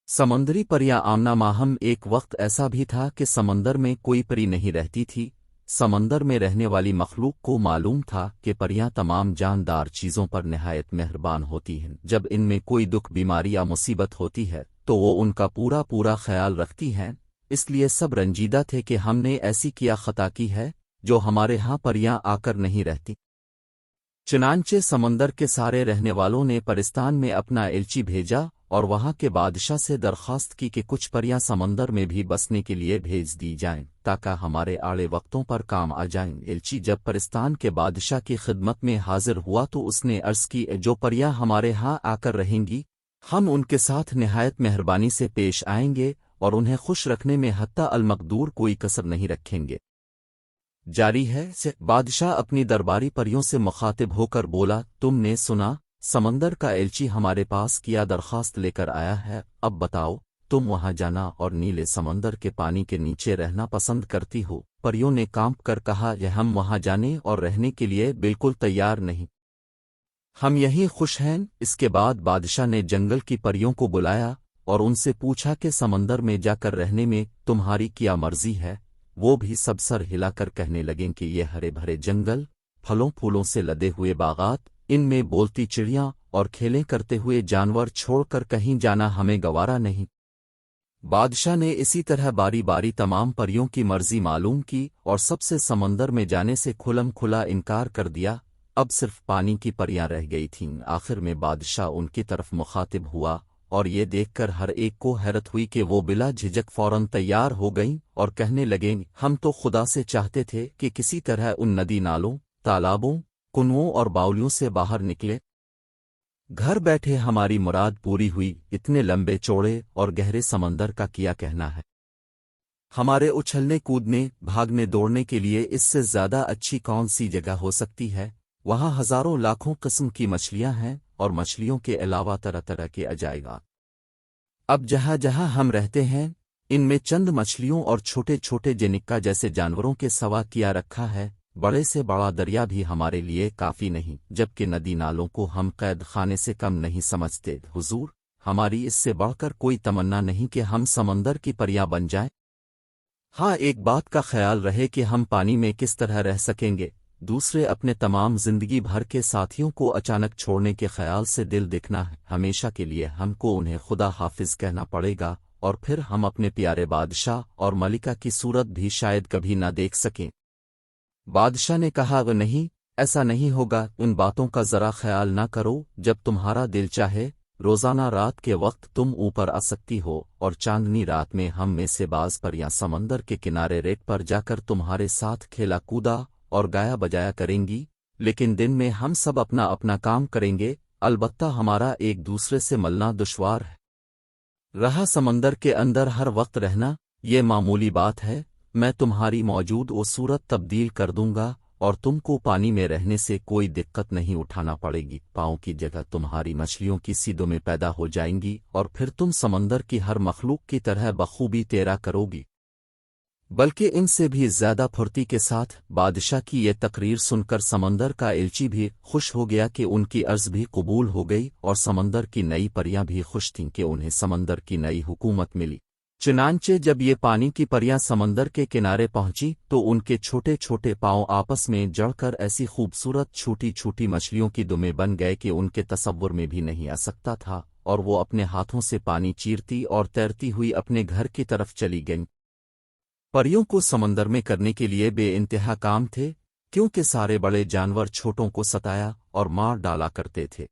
समंदरी परियां आमना माहम। एक वक्त ऐसा भी था कि समंदर में कोई परी नहीं रहती थी। समंदर में रहने वाली मखलूक को मालूम था कि परियां तमाम जानदार चीज़ों पर निहायत मेहरबान होती हैं। जब इनमें कोई दुख बीमारी या मुसीबत होती है तो वो उनका पूरा पूरा ख्याल रखती हैं। इसलिए सब रंजीदा थे कि हमने ऐसी क्या खता की है जो हमारे यहाँ परियां आकर नहीं रहती। चुनांचे समंदर के सारे रहने वालों ने परिस्तान में अपना एलची भेजा और वहां के बादशाह से दरख्वास्त की कि कुछ परियां समंदर में भी बसने के लिए भेज दी जाएं ताकि हमारे आड़े वक्तों पर काम आ जाएं। एलची जब परिस्तान के बादशाह की खिदमत में हाजिर हुआ तो उसने अर्ज की, जो परियां हमारे यहाँ आकर रहेंगी हम उनके साथ निहायत मेहरबानी से पेश आएंगे और उन्हें खुश रखने में हत्ता अलमकदूर कोई कसर नहीं रखेंगे। जारी है से बादशाह अपनी दरबारी परियों से मुखातिब होकर बोला, तुमने सुना समंदर का एलची हमारे पास किया दरख्वास्त लेकर आया है। अब बताओ, तुम वहां जाना और नीले समंदर के पानी के नीचे रहना पसंद करती हो? परियों ने कांप कर कहा, यह हम वहां जाने और रहने के लिए बिल्कुल तैयार नहीं, हम यहीं खुश हैं। इसके बाद बादशाह ने जंगल की परियों को बुलाया और उनसे पूछा कि समंदर में जाकर रहने में तुम्हारी क्या मर्जी है। वो भी सब सर हिलाकर कहने लगें कि ये हरे भरे जंगल, फलों फूलों से लदे हुए बागात, इनमें बोलती चिड़ियां और खेलें करते हुए जानवर छोड़कर कहीं जाना हमें गवारा नहीं। बादशाह ने इसी तरह बारी बारी तमाम परियों की मर्जी मालूम की और सबसे समंदर में जाने से खुलम खुला इनकार कर दिया। अब सिर्फ पानी की परियां रह गई थीं। आखिर में बादशाह उनकी तरफ मुखातिब हुआ और ये देखकर हर एक को हैरत हुई कि वो बिला झिझक फौरन तैयार हो गईं और कहने लगें, हम तो खुदा से चाहते थे कि किसी तरह उन नदी नालों, तालाबों, कुनवों और बावलियों से बाहर निकले। घर बैठे हमारी मुराद पूरी हुई। इतने लंबे चौड़े और गहरे समंदर का क्या कहना है। हमारे उछलने कूदने भागने दौड़ने के लिए इससे ज्यादा अच्छी कौन सी जगह हो सकती है। वहां हजारों लाखों किस्म की मछलियां हैं और मछलियों के अलावा तरह तरह के अजायबा। अब जहां जहां हम रहते हैं इनमें चंद मछलियों और छोटे छोटे जेनिक्का जैसे जानवरों के सवा किया रखा है। बड़े से बड़ा दरिया भी हमारे लिए काफी नहीं, जबकि नदी नालों को हम कैद खाने से कम नहीं समझते। हुजूर, हमारी इससे बढ़कर कोई तमन्ना नहीं कि हम समंदर की परियां बन जाएं। हाँ, एक बात का ख्याल रहे कि हम पानी में किस तरह रह सकेंगे। दूसरे, अपने तमाम जिंदगी भर के साथियों को अचानक छोड़ने के ख्याल से दिल दिखना है। हमेशा के लिए हमको उन्हें खुदा हाफिज कहना पड़ेगा और फिर हम अपने प्यारे बादशाह और मलिका की सूरत भी शायद कभी ना देख सकें। बादशाह ने कहा, नहीं, ऐसा नहीं होगा। उन बातों का जरा ख्याल ना करो। जब तुम्हारा दिल चाहे रोजाना रात के वक्त तुम ऊपर आ सकती हो और चांदनी रात में हम में से बाज पर या समंदर के किनारे रेत पर जाकर तुम्हारे साथ खेला कूदा और गाया बजाया करेंगी। लेकिन दिन में हम सब अपना अपना काम करेंगे। अलबत्ता हमारा एक दूसरे से मिलना दुश्वार है। रहा समंदर के अंदर हर वक्त रहना, ये मामूली बात है। मैं तुम्हारी मौजूद वो सूरत तब्दील कर दूंगा और तुमको पानी में रहने से कोई दिक्कत नहीं उठाना पड़ेगी। पाँव की जगह तुम्हारी मछलियों की सीधों में पैदा हो जाएंगी और फिर तुम समंदर की हर मखलूक की तरह बखूबी तैरा करोगी, बल्कि इनसे भी ज्यादा फुर्ती के साथ। बादशाह की ये तकरीर सुनकर समंदर का एलची भी खुश हो गया कि उनकी अर्ज भी कबूल हो गई और समंदर की नई परियां भी खुश थीं कि उन्हें समंदर की नई हुकूमत मिली। चुनांचे जब ये पानी की परियां समंदर के किनारे पहुंची तो उनके छोटे छोटे पांव आपस में जड़कर ऐसी खूबसूरत छोटी छोटी मछलियों की दुमें बन गए कि उनके तसव्वुर में भी नहीं आ सकता था, और वो अपने हाथों से पानी चीरती और तैरती हुई अपने घर की तरफ चली गईं। परियों को समंदर में करने के लिए बेइंतहा काम थे, क्योंकि सारे बड़े जानवर छोटों को सताया और मार डाला करते थे।